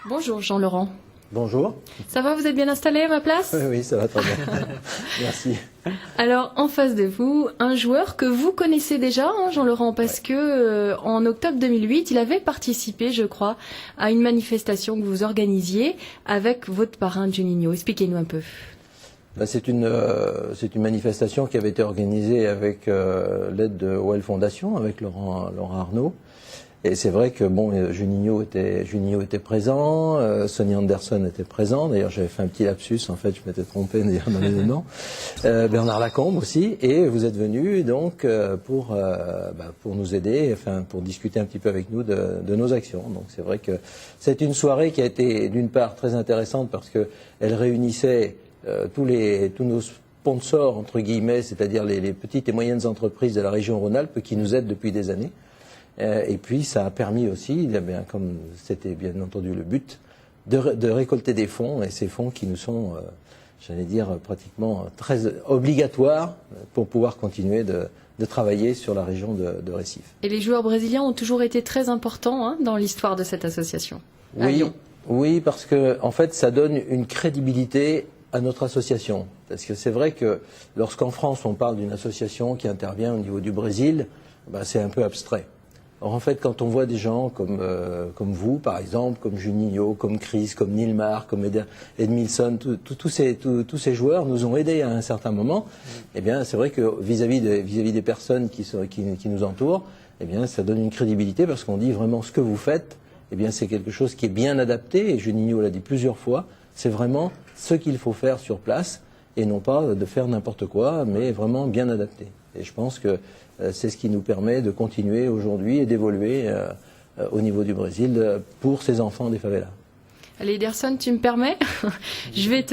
Bonjour Jean-Laurent. Bonjour. Ça va, vous êtes bien installé à ma place? Oui, ça va très bien. Merci. Alors, en face de vous, un joueur que vous connaissez déjà, hein, Jean-Laurent, parce que en octobre 2008, il avait participé, je crois, à une manifestation que vous organisiez avec votre parrain Juninho. Expliquez-nous un peu. C'est une manifestation qui avait été organisée avec l'aide de Well Foundation, avec Laurent Arnaud. Et c'est vrai que Juninho était présent, Sonny Anderson était présent. D'ailleurs, j'avais fait un petit lapsus. En fait, je m'étais trompé d'ailleurs dans les noms. Bernard Lacombe aussi. Et vous êtes venu donc pour nous aider, enfin pour discuter un petit peu avec nous de nos actions. Donc c'est vrai que c'est une soirée qui a été d'une part très intéressante parce que elle réunissait tous nos sponsors entre guillemets, c'est-à-dire les petites et moyennes entreprises de la région Rhône-Alpes qui nous aident depuis des années. Et puis ça a permis aussi, comme c'était bien entendu le but, de récolter des fonds, et ces fonds qui nous sont, j'allais dire, pratiquement très obligatoires pour pouvoir continuer de travailler sur la région de Recife. Et les joueurs brésiliens ont toujours été très importants dans l'histoire de cette association. Oui, parce que en fait, ça donne une crédibilité à notre association. Parce que c'est vrai que lorsqu'en France on parle d'une association qui intervient au niveau du Brésil, c'est un peu abstrait. Or, en fait, quand on voit des gens comme vous, par exemple, comme Juninho, comme Chris, comme Nilmar, comme Edmilson, tous ces joueurs nous ont aidés à un certain moment. Eh bien, c'est vrai que vis-à-vis des personnes qui nous entourent, eh bien, ça donne une crédibilité parce qu'on dit vraiment ce que vous faites. Eh bien, c'est quelque chose qui est bien adapté. Et Juninho l'a dit plusieurs fois. C'est vraiment ce qu'il faut faire sur place et non pas de faire n'importe quoi, mais vraiment bien adapté. Et je pense que c'est ce qui nous permet de continuer aujourd'hui et d'évoluer au niveau du Brésil pour ces enfants des favelas. Allez, Ederson, tu me permets? Je vais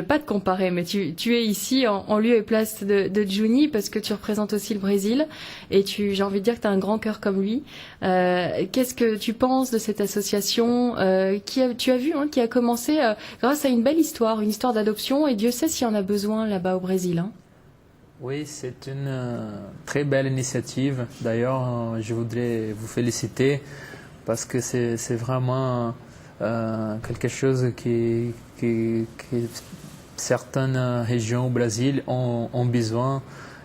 pas te comparer, mais tu es ici en lieu et place de Juni parce que tu représentes aussi le Brésil et j'ai envie de dire que tu as un grand cœur comme lui. Qu'est-ce que tu penses de cette association tu as vu, qui a commencé grâce à une belle histoire, une histoire d'adoption, et Dieu sait s'il y en a besoin là-bas au Brésil. Oui, c'est une très belle initiative. D'ailleurs, je voudrais vous féliciter parce que c'est vraiment quelque chose que certaines régions au Brésil ont besoin,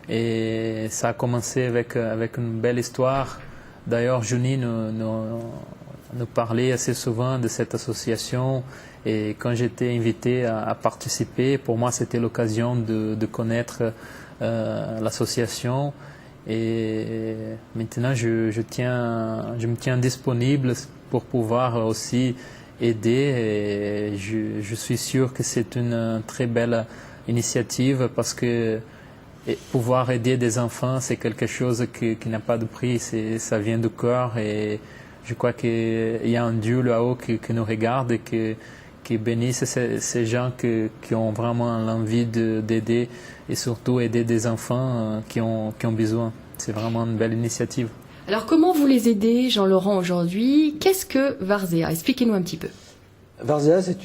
et ça a commencé avec une belle histoire. D'ailleurs, Juni nous parlait assez souvent de cette association, et quand j'étais invité à participer, pour moi c'était l'occasion de connaître l'association. Et maintenant je me tiens disponible pour pouvoir aussi aider, et je suis sûr que c'est une très belle initiative parce que pouvoir aider des enfants, c'est quelque chose qui n'a pas de prix, ça vient du cœur, et je crois qu'il y a un Dieu là-haut qui nous regarde et qui bénisse ces gens qui ont vraiment l'envie d'aider, et surtout aider des enfants qui ont besoin. C'est vraiment une belle initiative. Alors comment vous les aidez, Jean-Laurent, aujourd'hui? Qu'est-ce que Várzea? Expliquez-nous un petit peu. Várzea, c'est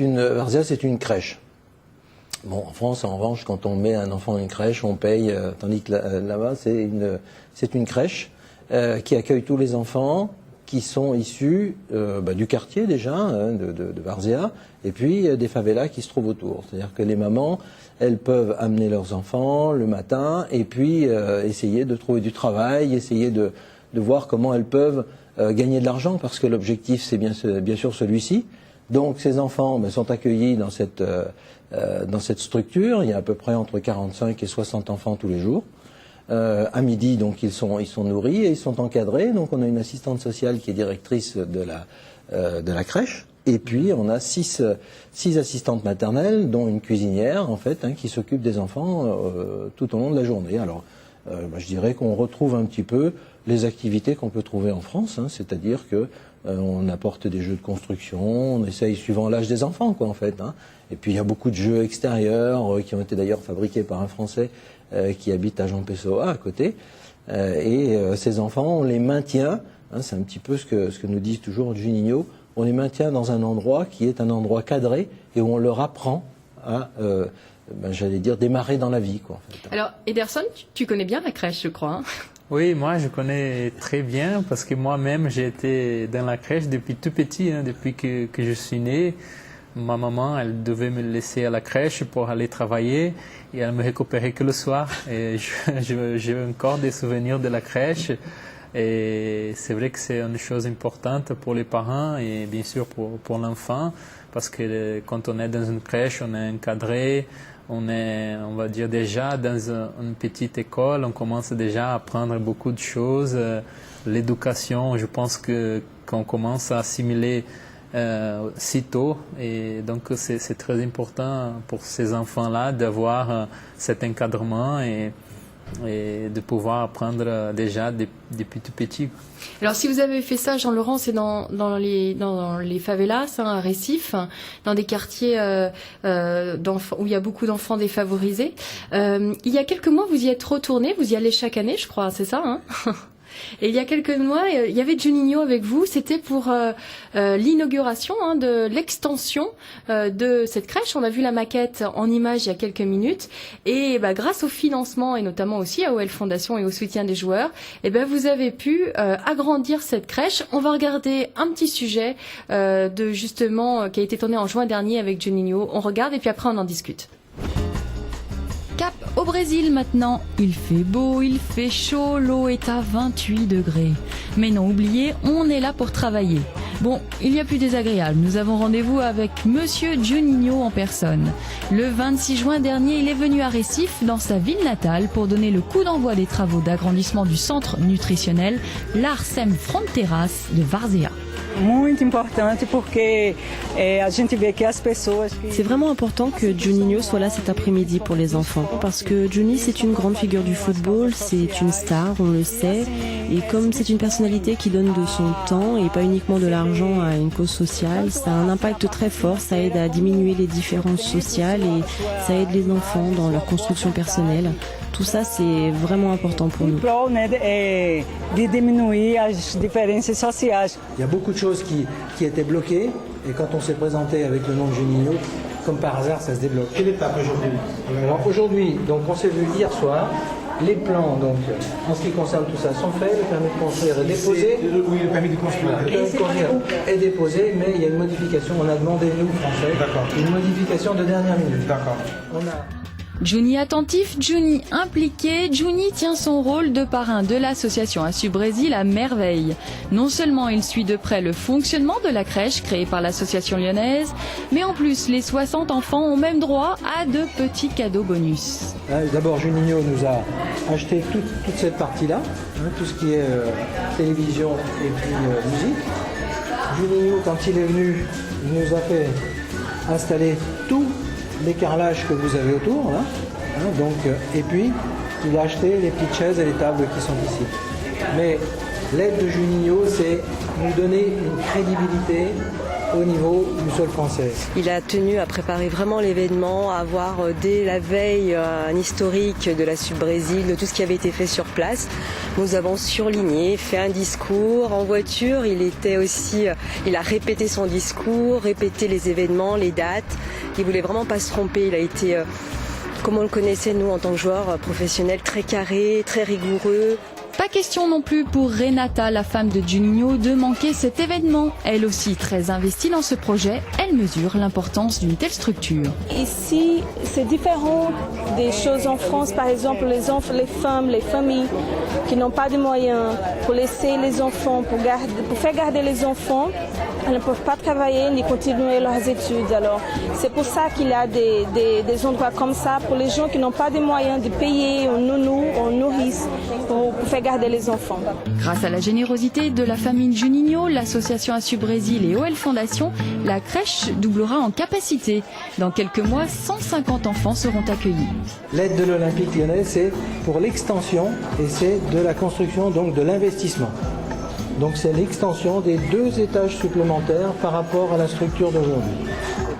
une crèche. Bon, en France, en revanche, quand on met un enfant dans une crèche, on paye, tandis que là-bas, c'est une crèche qui accueille tous les enfants qui sont issus du quartier déjà, de Várzea, et puis des favelas qui se trouvent autour. C'est-à-dire que les mamans, elles peuvent amener leurs enfants le matin et puis essayer de trouver du travail, essayer de voir comment elles peuvent gagner de l'argent, parce que l'objectif c'est bien sûr celui-ci. Donc ces enfants sont accueillis dans cette structure. Il y a à peu près entre 45 et 60 enfants tous les jours. À midi, donc ils sont nourris et ils sont encadrés. Donc on a une assistante sociale qui est directrice de la crèche. Et puis on a six assistantes maternelles, dont une cuisinière en fait, qui s'occupe des enfants tout au long de la journée. Alors je dirais qu'on retrouve un petit peu les activités qu'on peut trouver en France, c'est-à-dire que on apporte des jeux de construction, on essaye suivant l'âge des enfants, quoi, en fait. Et puis il y a beaucoup de jeux extérieurs qui ont été d'ailleurs fabriqués par un Français qui habite à Jean Pessoa, à côté. Et ces enfants, on les maintient, c'est un petit peu ce que nous dit toujours Juninho, on les maintient dans un endroit qui est un endroit cadré et où on leur apprend à, j'allais dire, démarrer dans la vie, quoi, en fait. Alors, Ederson, tu connais bien la crèche, je crois. Oui, moi je connais très bien parce que moi-même j'ai été dans la crèche depuis tout petit, depuis que je suis né. Ma maman, elle devait me laisser à la crèche pour aller travailler et elle me récupérait que le soir. Et j'ai encore des souvenirs de la crèche. Et c'est vrai que c'est une chose importante pour les parents et bien sûr pour l'enfant parce que quand on est dans une crèche, on est encadré. On est, on va dire, déjà dans une petite école, on commence déjà à apprendre beaucoup de choses. L'éducation, je pense qu'on commence à assimiler si tôt. Et donc, c'est très important pour ces enfants-là d'avoir cet encadrement et de pouvoir apprendre déjà depuis tout petit. Alors si vous avez fait ça, Jean-Laurent, c'est dans les favelas, à Recife, dans des quartiers où il y a beaucoup d'enfants défavorisés. Il y a quelques mois, vous y êtes retourné, vous y allez chaque année, je crois, c'est ça, hein? Et il y a quelques mois, il y avait Juninho avec vous. C'était pour l'inauguration de l'extension de cette crèche. On a vu la maquette en images il y a quelques minutes. Et grâce au financement et notamment aussi à OL Fondation et au soutien des joueurs, vous avez pu agrandir cette crèche. On va regarder un petit sujet qui a été tourné en juin dernier avec Juninho. On regarde et puis après on en discute. Cap au Brésil maintenant. Il fait beau, il fait chaud, l'eau est à 28 degrés. Mais non, oubliez, on est là pour travailler. Bon, il y a plus désagréable. Nous avons rendez-vous avec Monsieur Juninho en personne. Le 26 juin dernier, il est venu à Recife, dans sa ville natale, pour donner le coup d'envoi des travaux d'agrandissement du centre nutritionnel Larsem Fronteiras de Várzea. C'est vraiment important que Juninho soit là cet après-midi pour les enfants parce que Juni c'est une grande figure du football, c'est une star, on le sait, et comme c'est une personnalité qui donne de son temps et pas uniquement de l'argent à une cause sociale, ça a un impact très fort, ça aide à diminuer les différences sociales et ça aide les enfants dans leur construction personnelle. Tout ça, c'est vraiment important pour nous. Il y a beaucoup de choses qui étaient bloquées et quand on s'est présenté avec le nom de Juninho, comme par hasard, ça se débloque. Quelle étape aujourd'hui? Alors aujourd'hui, donc on s'est vu hier soir. Les plans, donc, en ce qui concerne tout ça, sont faits. Le permis de construire est déposé. Oui, le permis de construire. Le permis de construire est déposé, mais il y a une modification. On a demandé, nous, Français, une modification de dernière minute. D'accord. Juni attentif, Juni impliqué, Juni tient son rôle de parrain de l'association ASU Brésil à merveille. Non seulement il suit de près le fonctionnement de la crèche créée par l'association lyonnaise, mais en plus les 60 enfants ont même droit à de petits cadeaux bonus. D'abord, Juninho nous a acheté toute cette partie-là, tout ce qui est télévision et puis musique. Juninho, quand il est venu, il nous a fait installer tout les carrelages que vous avez autour, là. Donc, et puis il a acheté les petites chaises et les tables qui sont ici. Mais l'aide de Juninho, c'est nous donner une crédibilité au niveau du sol français. Il a tenu à préparer vraiment l'événement, à avoir dès la veille un historique de la Sud Brésil, de tout ce qui avait été fait sur place. Nous avons surligné, fait un discours en voiture. Il a répété son discours, répété les événements, les dates. Il voulait vraiment pas se tromper. Il a été, comme on le connaissait nous en tant que joueur professionnel, très carré, très rigoureux. Pas question non plus pour Renata, la femme de Juninho, de manquer cet événement. Elle aussi très investie dans ce projet, elle mesure l'importance d'une telle structure. Ici, c'est différent des choses en France. Par exemple, les femmes, les familles qui n'ont pas de moyens pour laisser les enfants, pour faire garder les enfants, elles ne peuvent pas travailler ni continuer leurs études. Alors, c'est pour ça qu'il y a des endroits comme ça pour les gens qui n'ont pas de moyens de payer un nounou, un nourrice pour faire garder les enfants. Grâce à la générosité de la famille Juninho, l'association ASU Brésil et OL Fondation, la crèche doublera en capacité. Dans quelques mois, 150 enfants seront accueillis. L'aide de l'Olympique lyonnais, c'est pour l'extension et c'est de la construction, donc de l'investissement. Donc c'est l'extension des 2 étages supplémentaires par rapport à la structure d'aujourd'hui.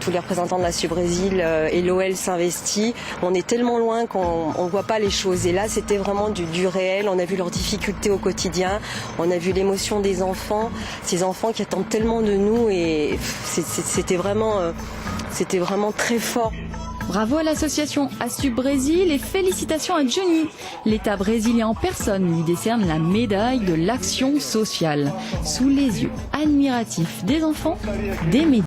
Tous les représentants de la Sud Brésil et l'OL s'investit. On est tellement loin qu'on ne voit pas les choses. Et là, c'était vraiment du réel. On a vu leurs difficultés au quotidien. On a vu l'émotion des enfants. Ces enfants qui attendent tellement de nous. Et c'était vraiment très fort. Bravo à l'association ASSU Brésil et félicitations à Johnny. L'État brésilien en personne lui décerne la médaille de l'action sociale, sous les yeux admiratifs des enfants, des médias.